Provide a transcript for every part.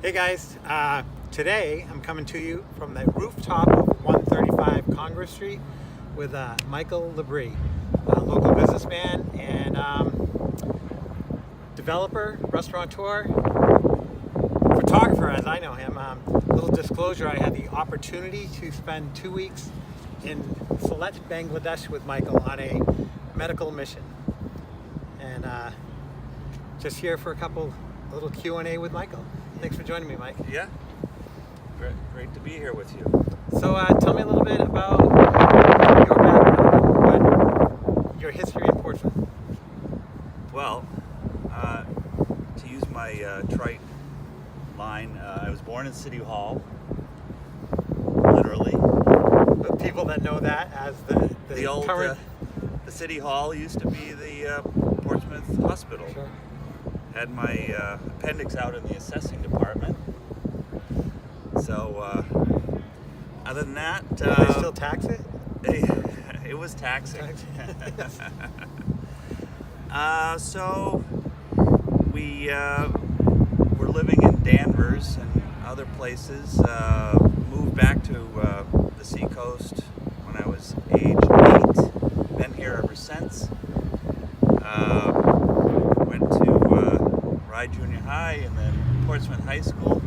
Hey guys, today I'm coming to you from the rooftop of 135 Congress Street with Michael Labrie, a local businessman and developer, restaurateur, photographer as I know him. Little disclosure, I had the opportunity to spend 2 weeks in Sylhet, Bangladesh with Michael on a medical mission. And just here for a little Q&A with Michael. Thanks for joining me, Mike. Yeah, great to be here with you. So tell me a little bit about your background, your history in Portsmouth. Well, to use my trite line, I was born in City Hall, literally. The people that know that as the old current... the City Hall used to be the Portsmouth Hospital. Sure. Had my appendix out in the assessing department. So, other than that... Do they still tax it? It was taxing. Yes. So, we were living in Danvers and other places. Moved back to the Seacoast when I was age 8. Been here ever since. Went to Rye Junior High and then Portsmouth High School.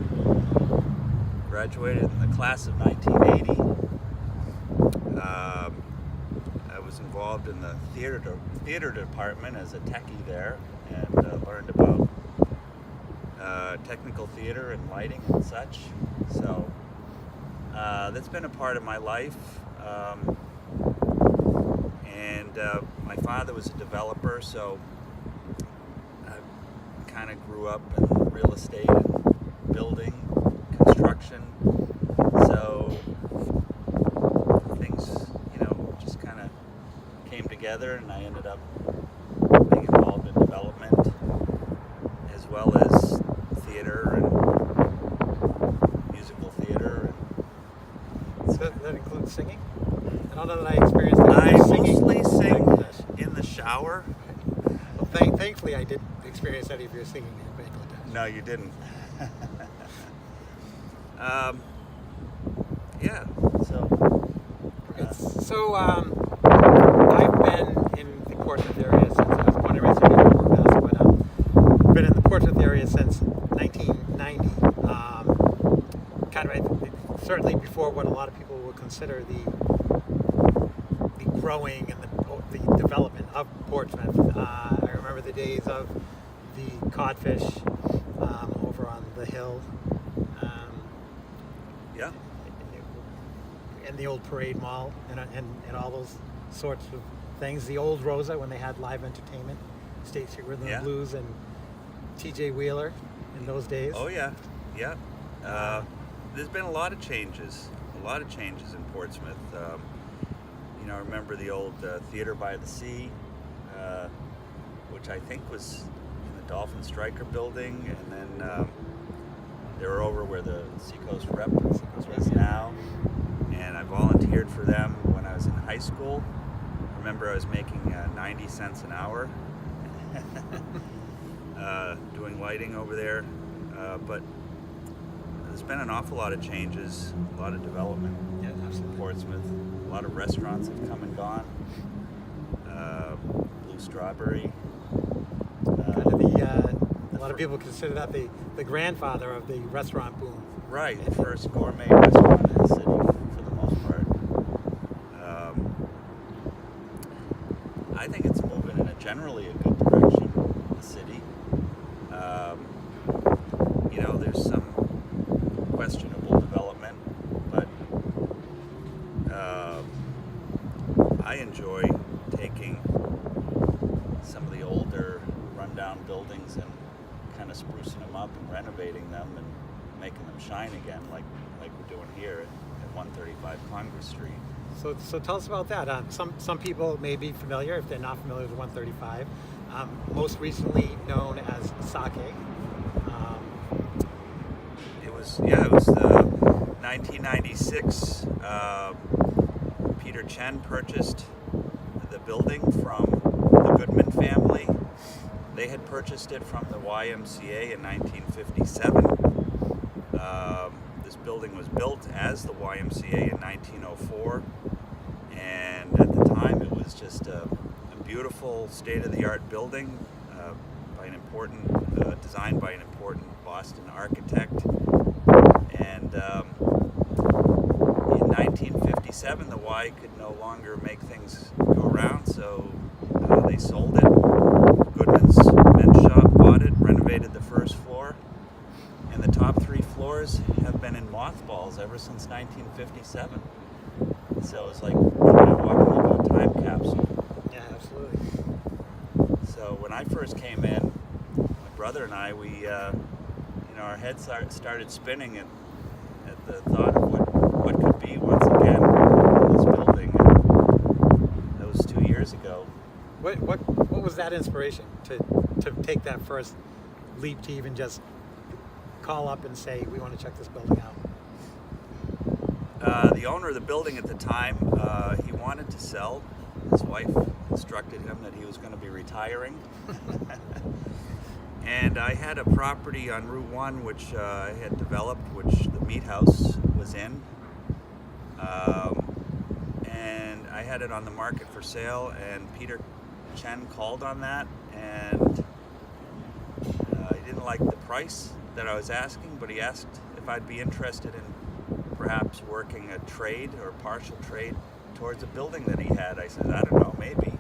Graduated in the class of 1980. I was involved in the theater department as a techie there, and learned about technical theater and lighting and such. So that's been a part of my life. And my father was a developer, so I kind of grew up in real estate and building, construction. So things, just kind of came together, and I ended up being involved in development as well as theater and musical theater. So that includes singing? I don't know that I experienced that. I Singing mostly sing Bangladesh. in the shower. Well, thankfully I didn't experience any of your singing in Bangladesh. No, you didn't. Yeah, so... So I've been in the Portsmouth area since I was born and raised in Newport, but been in the Portsmouth area since 1990. Certainly before what a lot of people would consider the growing and the development of Portsmouth. I remember the days of the codfish over on the hill. Yeah. And the old Parade Mall and all those sorts of things. The old Rosa when they had live entertainment, State Street Rhythm and Blues and T.J. Wheeler in those days. Oh yeah, yeah. There's been a lot of changes in Portsmouth. I remember the old Theater by the Sea, which I think was in the Dolphin Striker building, and then they were over where the Seacoast Rep is now. And I volunteered for them when I was in high school. I remember I was making 90 cents an hour doing lighting over there. But there's been an awful lot of changes, a lot of development in Portsmouth. A lot of restaurants have come and gone. Blue Strawberry. A lot of people consider that the grandfather of the restaurant boom. Right, the first gourmet restaurant in the city for the most part. I think it's moving in generally a good direction in the city. There's some questionable development, but I enjoy taking some of the older rundown buildings and kind of sprucing them up and renovating them and making them shine again, like we're doing here at 135 Congress Street. So tell us about that. Some people may be familiar if they're not familiar with 135. Most recently known as Sake. It was the 1996. Peter Chen purchased the building from the Goodman family. They had purchased it from the YMCA in 1957, building was built as the YMCA in 1904, and at the time it was just a beautiful state-of-the-art building designed by an important Boston architect. And in 1957, the Y could no longer make things go around, so they sold it. Goodman's Men's Shop bought it, renovated the first floor, and the top 3 floors have been in mothballs ever since 1957. So it's like kind of walking into a time capsule. Yeah, absolutely. So when I first came in, my brother and I, our heads started spinning at the thought of what could be once again in this building. And that was 2 years ago. What was that inspiration to take that first leap to even just call up and say, we want to check this building out? The owner of the building at the time, he wanted to sell. His wife instructed him that he was going to be retiring. And I had a property on Route 1 which I had developed, which the meat house was in. And I had it on the market for sale, and Peter Chen called on that, and he didn't like the price that I was asking, but he asked if I'd be interested in perhaps working a trade or partial trade towards a building that he had. I said, I don't know, maybe.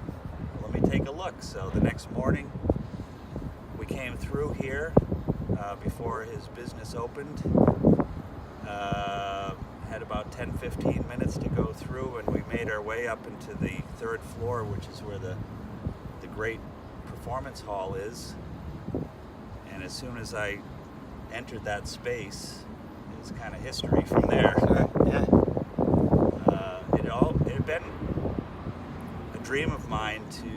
Let me take a look. So the next morning, we came through here before his business opened. Had about 10-15 minutes to go through, and we made our way up into the 3rd floor, which is where the great performance hall is. And as soon as I entered that space, it was kind of history from there. Sure. Yeah. It had been a dream of mine to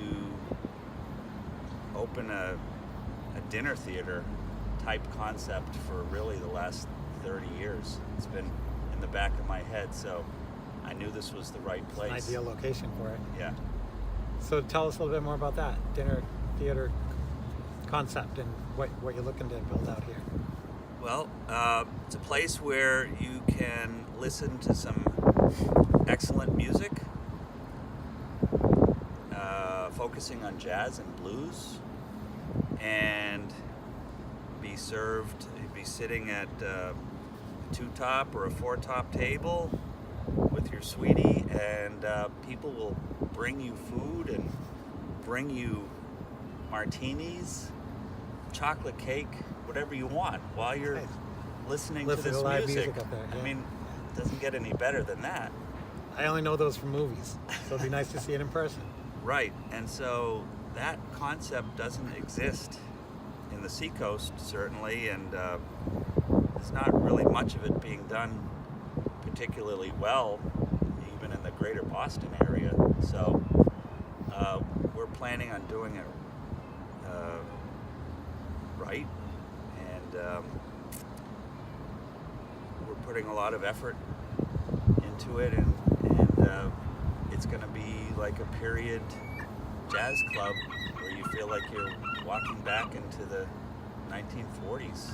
open a dinner theater type concept for really the last 30 years. It's been in the back of my head, so I knew this was the right place. An ideal location for it. Yeah. So tell us a little bit more about that dinner theater concept and what you're looking to build out here. Well, it's a place where you can listen to some excellent music, focusing on jazz and blues, and be sitting at a 2-top or a 4-top table with your sweetie, and people will bring you food and bring you martinis, chocolate cake, whatever you want while you're listening to this live music. up there. Yeah. I mean, it doesn't get any better than that. I only know those from movies, so it'd be nice to see it in person. Right, and so that concept doesn't exist in the Seacoast, certainly, and there's not really much of it being done particularly well, even in the greater Boston area. So we're planning on doing it right, and we're putting a lot of effort into it, and it's going to be like a period jazz club where you feel like you're walking back into the 1940s.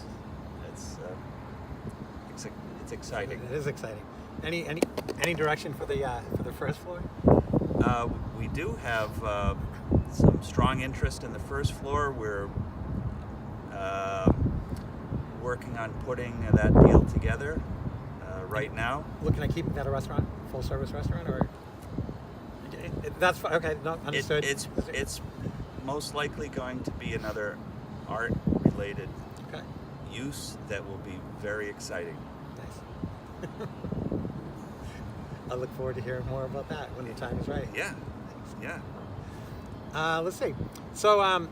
It's exciting. It is exciting. Any direction for the first floor? We do have some strong interest in the first floor. We're working on putting that deal together right now. Looking at keeping that a restaurant, full service restaurant, or that's fine. Okay, no, understood. It's most likely going to be another art related use that will be very exciting. Nice. I look forward to hearing more about that when the time is right. Yeah. Let's see. So, kind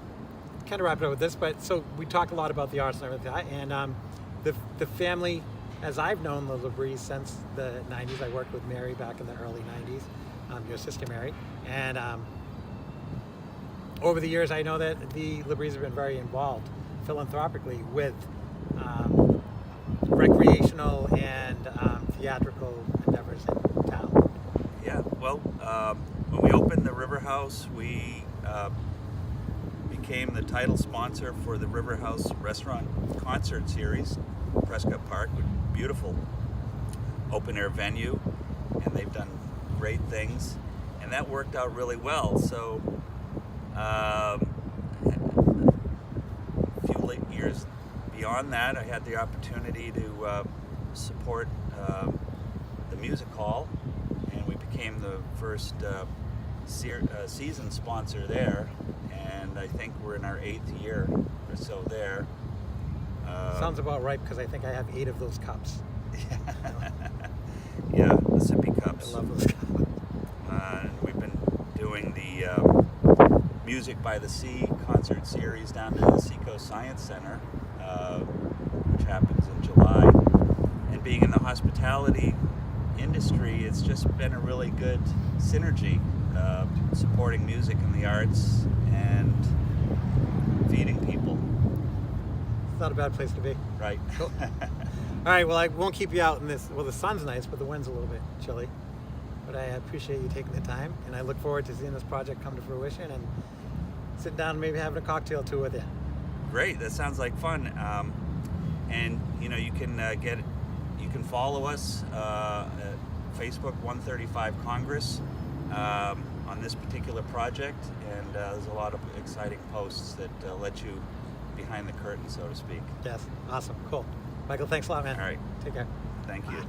of wrap it up with this, but so we talk a lot about the arts and everything, and the family, as I've known the Labrie since the 90s. I worked with Mary back in the early 90s, your sister Mary, and over the years I know that the Labries have been very involved philanthropically with recreational and theatrical endeavors in town. Yeah, well, when we opened the River House, we became the title sponsor for the River House Restaurant Concert Series, Prescott Park, with beautiful open air venue, and they've done great things, and that worked out really well. So a few late years beyond that, I had the opportunity to support the music hall, and we became the first season sponsor there, and I think we're in our 8th year or so there. Sounds about right, because I think I have 8 of those cups. Yeah, the sippy cups. I love those cups. We've been doing the Music by the Sea concert series down to the Seacoast Science Center, which happens in July. And being in the hospitality industry, it's just been a really good synergy, supporting music and the arts and feeding people. It's not a bad place to be. Right. Cool. All right, well, I won't keep you out in this. Well, the sun's nice, but the wind's a little bit chilly. But I appreciate you taking the time, and I look forward to seeing this project come to fruition and sitting down and maybe having a cocktail or two with you. Great, that sounds like fun. And you know, you can follow us at Facebook 135 Congress on this particular project, and there's a lot of exciting posts that let you behind the curtain, so to speak. Yes, awesome, cool. Michael, thanks a lot, man. All right, Take care. thank you.